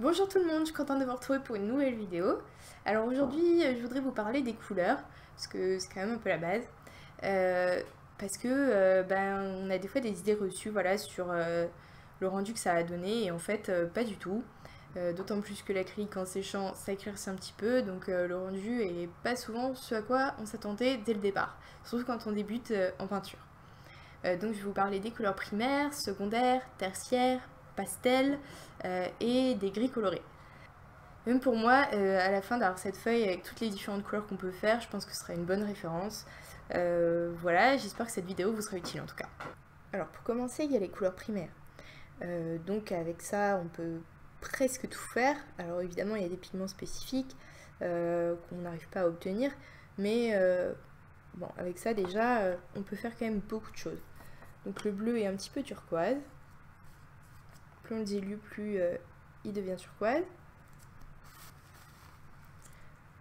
Bonjour tout le monde, je suis contente de vous retrouver pour une nouvelle vidéo. Alors aujourd'hui, je voudrais vous parler des couleurs, parce que c'est quand même un peu la base. Euh, Parce que on a des fois des idées reçues voilà, sur le rendu que ça a donné, et en fait, pas du tout. D'autant plus que l'acrylique en séchant, ça éclaircit un petit peu, donc le rendu est pas souvent ce à quoi on s'attendait dès le départ, surtout quand on débute en peinture. Donc je vais vous parler des couleurs primaires, secondaires, tertiaires, pastels et des gris colorés. Même pour moi, à la fin d'avoir cette feuille avec toutes les différentes couleurs qu'on peut faire, je pense que ce sera une bonne référence. Voilà, j'espère que cette vidéo vous sera utile en tout cas. Alors pour commencer, il y a les couleurs primaires. Donc avec ça, on peut presque tout faire. Alors évidemment, il y a des pigments spécifiques qu'on n'arrive pas à obtenir, mais bon, avec ça déjà, on peut faire quand même beaucoup de choses. Donc le bleu est un petit peu turquoise. Plus on le dilue, plus il devient turquoise.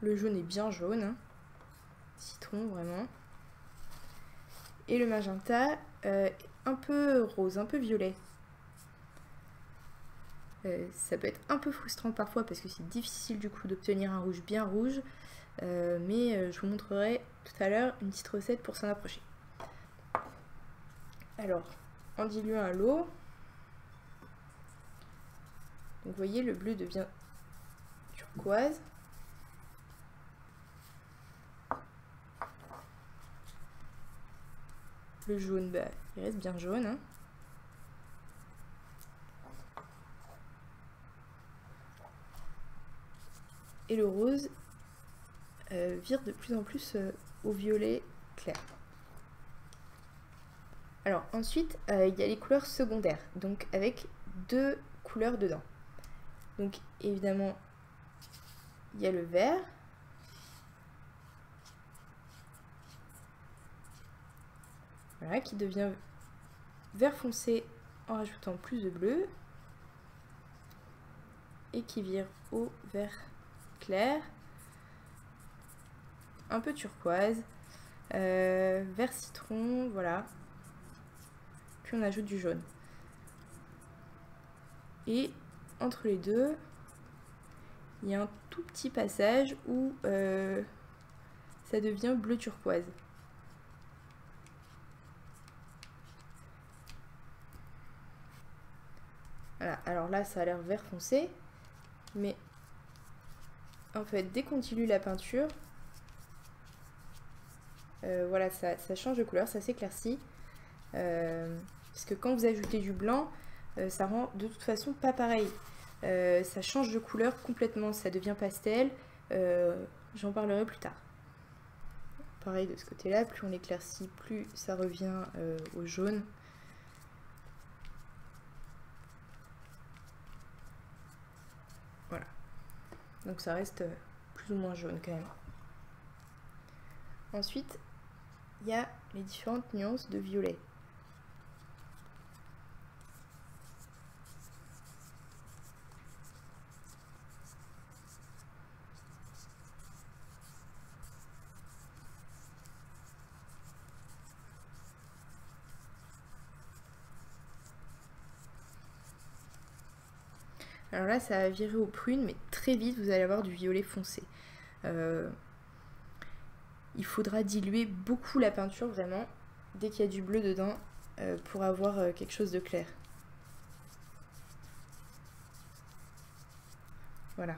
Le jaune est bien jaune, hein. Citron vraiment. Et le magenta, un peu rose, un peu violet. Ça peut être un peu frustrant parfois parce que c'est difficile du coup d'obtenir un rouge bien rouge. Mais je vous montrerai tout à l'heure une petite recette pour s'en approcher. Alors, en diluant à l'eau, donc vous voyez le bleu devient turquoise. Le jaune, bah, il reste bien jaune, hein. Et le rose vire de plus en plus au violet clair. Alors ensuite, il y a les couleurs secondaires, donc avec deux couleurs dedans. Donc évidemment, il y a le vert. Voilà, qui devient vert foncé en rajoutant plus de bleu. Et qui vire au vert clair. Un peu turquoise. Vert citron, voilà. Puis on ajoute du jaune. Et entre les deux, il y a un tout petit passage où ça devient bleu turquoise. Voilà, alors là ça a l'air vert foncé, mais en fait dès qu'on dilue la peinture, voilà, ça change de couleur, ça s'éclaircit. Parce que quand vous ajoutez du blanc, ça rend de toute façon pas pareil. Ça change de couleur complètement, ça devient pastel. J'en parlerai plus tard. Pareil de ce côté-là, plus on éclaircit, plus ça revient au jaune. Voilà. Donc ça reste plus ou moins jaune quand même. Ensuite, il y a les différentes nuances de violet. Alors là, ça va virer au prune, mais très vite, vous allez avoir du violet foncé. Il faudra diluer beaucoup la peinture, vraiment, dès qu'il y a du bleu dedans, pour avoir quelque chose de clair. Voilà.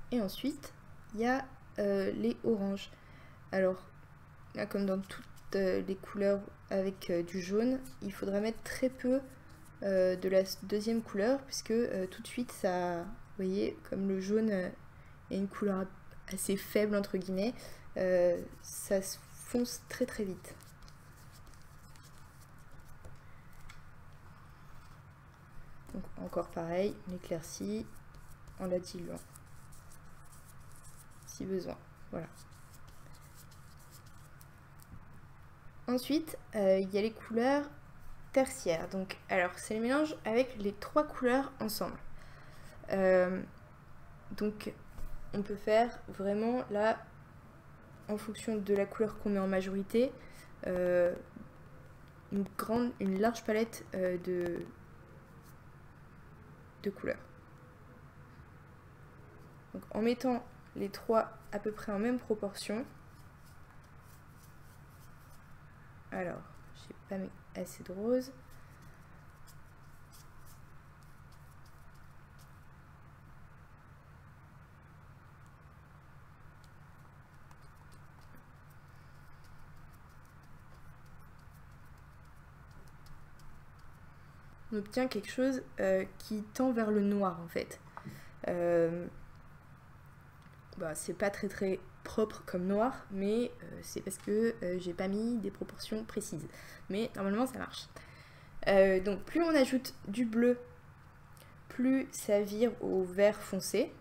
Et ensuite, il y a les oranges. Alors, là, comme dans toutes les couleurs avec du jaune, il faudra mettre très peu de la deuxième couleur, puisque tout de suite, ça, vous voyez, comme le jaune est une couleur assez faible, entre guillemets, ça se fonce très très vite. Donc encore pareil, on éclaircit en la diluant, si besoin. Voilà. Ensuite, il y a les couleurs tertiaires. Donc, alors, c'est le mélange avec les trois couleurs ensemble. Donc, on peut faire vraiment là, en fonction de la couleur qu'on met en majorité, une large palette de couleurs. Donc en mettant les trois à peu près en même proportion, alors j'ai pas mis assez de rose. On obtient quelque chose qui tend vers le noir en fait. C'est pas très propre comme noir, mais c'est parce que j'ai pas mis des proportions précises. Mais normalement ça marche. Donc plus on ajoute du bleu, plus ça vire au vert foncé.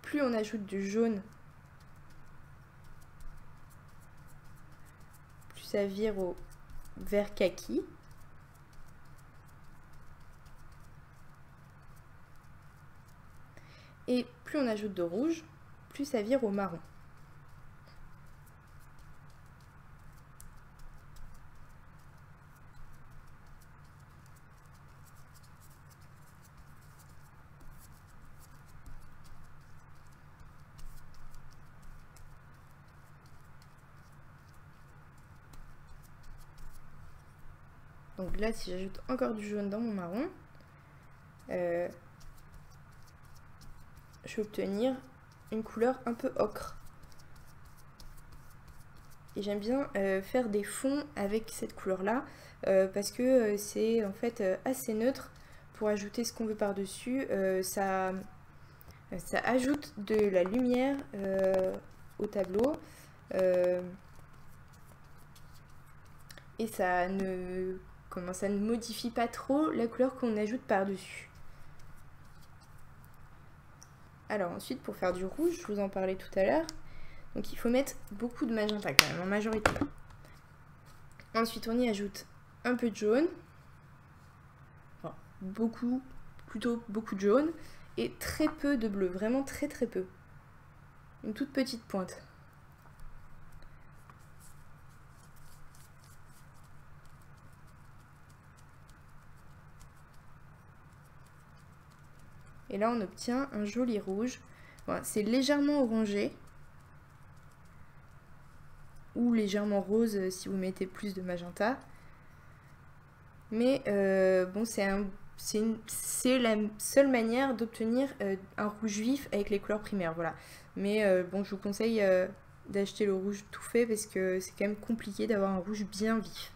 Plus on ajoute du jaune, plus ça vire au vert kaki. Et plus on ajoute de rouge, plus ça vire au marron. Donc là, si j'ajoute encore du jaune dans mon marron, je vais obtenir une couleur un peu ocre. Et j'aime bien faire des fonds avec cette couleur-là, parce que c'est en fait assez neutre pour ajouter ce qu'on veut par-dessus. Ça ajoute de la lumière au tableau. Et ça ne modifie pas trop la couleur qu'on ajoute par-dessus. Alors ensuite, pour faire du rouge, je vous en parlais tout à l'heure, donc il faut mettre beaucoup de magenta quand même, en majorité. Ensuite, on y ajoute un peu de jaune, enfin, plutôt beaucoup de jaune, et très peu de bleu, vraiment très peu. Une toute petite pointe. Et là, on obtient un joli rouge. Voilà, c'est légèrement orangé. Ou légèrement rose si vous mettez plus de magenta. Mais bon, c'est la seule manière d'obtenir un rouge vif avec les couleurs primaires. Voilà. Mais bon, je vous conseille d'acheter le rouge tout fait parce que c'est quand même compliqué d'avoir un rouge bien vif.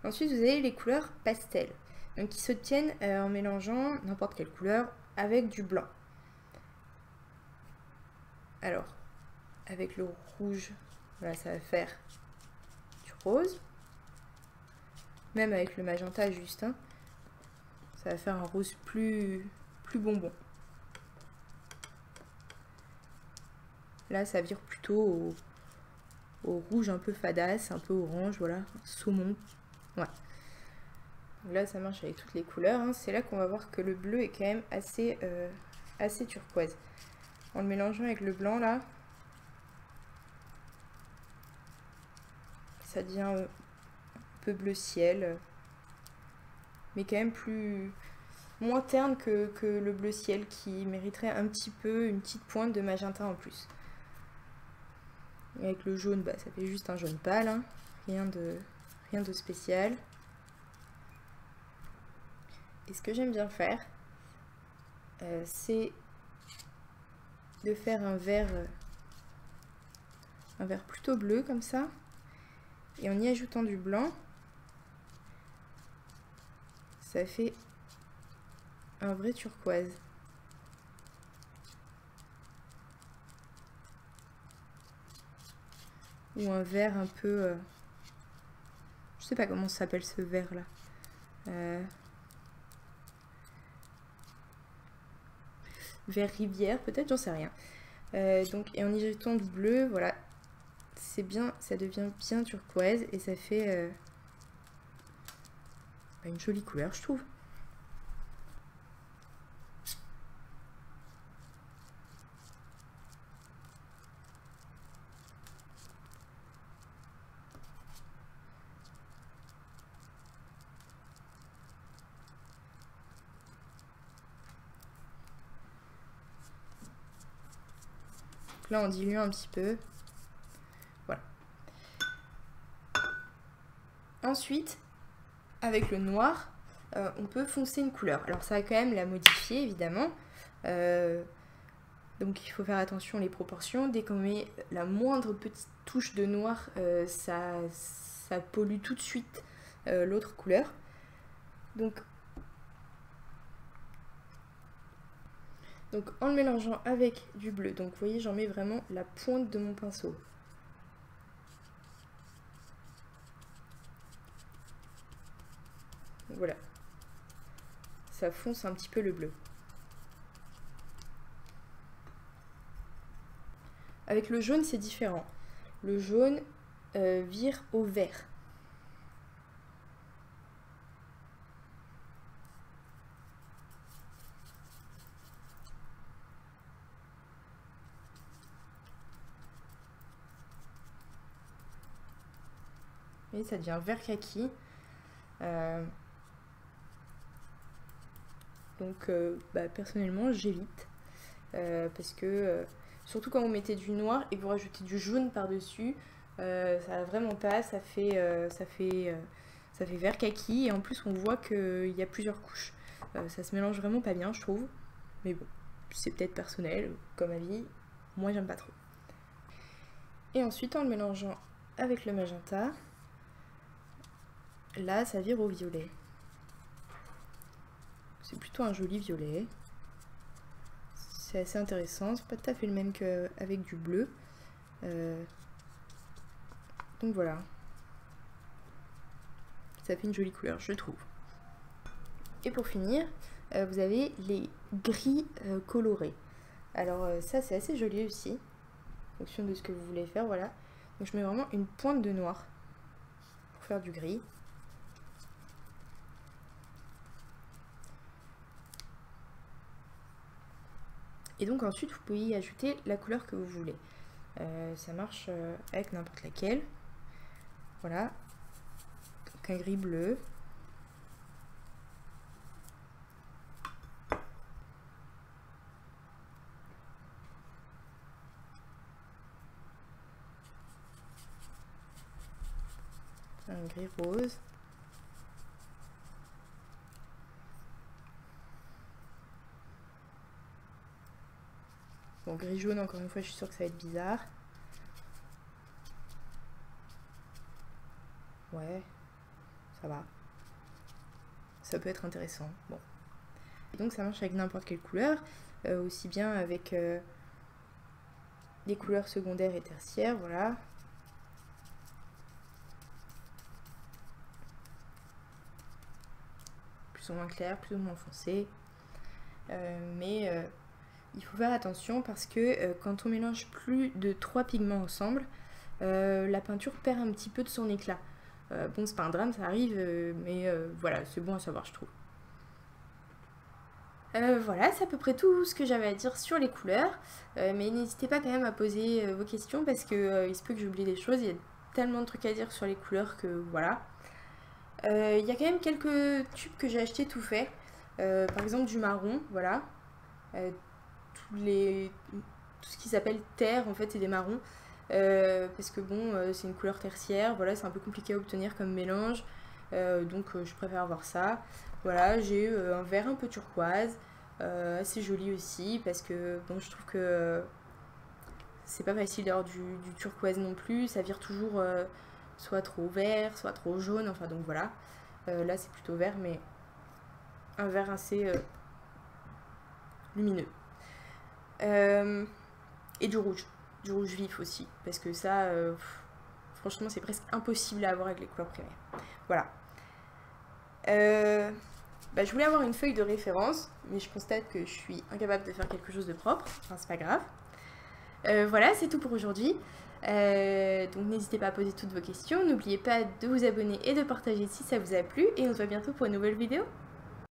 Ensuite, vous avez les couleurs pastel, donc qui s'obtiennent en mélangeant n'importe quelle couleur avec du blanc. Alors, avec le rouge, voilà, ça va faire du rose. Même avec le magenta juste, hein, ça va faire un rose plus bonbon. Là, ça vire plutôt au rouge un peu fadasse, un peu orange, voilà, saumon. Ouais. Donc là, ça marche avec toutes les couleurs. Hein. C'est là qu'on va voir que le bleu est quand même assez turquoise. En le mélangeant avec le blanc, là, ça devient un peu bleu ciel, mais quand même moins terne que le bleu ciel qui mériterait un petit peu une petite pointe de magenta en plus. Et avec le jaune, bah, ça fait juste un jaune pâle, hein. Rien de spécial. Et ce que j'aime bien faire, c'est de faire un vert plutôt bleu comme ça, et en y ajoutant du blanc, ça fait un vrai turquoise. Ou un vert un peu... je sais pas comment ça s'appelle ce vert là. Vert rivière peut-être, j'en sais rien. Donc, et en y jetant du bleu, voilà, c'est bien, ça devient bien turquoise et ça fait une jolie couleur, je trouve. là en diluant un petit peu. Voilà. Ensuite, avec le noir, on peut foncer une couleur. Alors ça va quand même la modifier évidemment. Donc il faut faire attention les proportions. Dès qu'on met la moindre petite touche de noir, ça pollue tout de suite l'autre couleur. Donc en le mélangeant avec du bleu, donc vous voyez j'en mets vraiment la pointe de mon pinceau. Voilà, ça fonce un petit peu le bleu. Avec le jaune c'est différent. Le jaune vire au vert. Et ça devient vert kaki. Donc personnellement j'évite parce que surtout quand vous mettez du noir et que vous rajoutez du jaune par dessus, ça va vraiment pas, ça fait vert kaki et en plus on voit qu'il y a plusieurs couches. Ça se mélange vraiment pas bien je trouve, mais bon c'est peut-être personnel comme avis, moi j'aime pas trop. Et ensuite en le mélangeant avec le magenta, là ça vire au violet. C'est plutôt un joli violet. C'est assez intéressant. C'est pas tout à fait le même qu'avec du bleu. Donc voilà. Ça fait une jolie couleur, je trouve. Et pour finir, vous avez les gris colorés. Alors ça c'est assez joli aussi. En fonction de ce que vous voulez faire, voilà. Donc je mets vraiment une pointe de noir pour faire du gris. Et donc ensuite vous pouvez y ajouter la couleur que vous voulez. Ça marche avec n'importe laquelle. Voilà. Donc un gris bleu. Un gris rose. Bon, gris jaune, encore une fois, je suis sûre que ça va être bizarre. Ouais, ça va. Ça peut être intéressant. Bon. Et donc ça marche avec n'importe quelle couleur, aussi bien avec des couleurs secondaires et tertiaires, voilà. Plus ou moins clair, plus ou moins foncé. Mais il faut faire attention parce que quand on mélange plus de 3 pigments ensemble, la peinture perd un petit peu de son éclat. Bon, c'est pas un drame, ça arrive, mais voilà, c'est bon à savoir, je trouve. Voilà, c'est à peu près tout ce que j'avais à dire sur les couleurs. Mais n'hésitez pas quand même à poser vos questions parce que il se peut que j'oublie des choses. Il y a tellement de trucs à dire sur les couleurs que voilà. Il y a quand même quelques tubes que j'ai achetés tout fait. Par exemple du marron, voilà. Tout ce qui s'appelle terre en fait c'est des marrons parce que bon c'est une couleur tertiaire, voilà, c'est un peu compliqué à obtenir comme mélange, donc je préfère avoir ça. Voilà, j'ai un vert un peu turquoise, assez joli aussi parce que bon je trouve que c'est pas facile d'avoir du turquoise non plus, ça vire toujours soit trop vert, soit trop jaune, enfin donc voilà. Là c'est plutôt vert mais un vert assez lumineux. Et du rouge vif aussi, parce que ça, franchement, c'est presque impossible à avoir avec les couleurs primaires. Voilà. Je voulais avoir une feuille de référence, mais je constate que je suis incapable de faire quelque chose de propre, enfin c'est pas grave. Voilà, c'est tout pour aujourd'hui. Donc n'hésitez pas à poser toutes vos questions, n'oubliez pas de vous abonner et de partager si ça vous a plu, et on se voit bientôt pour une nouvelle vidéo.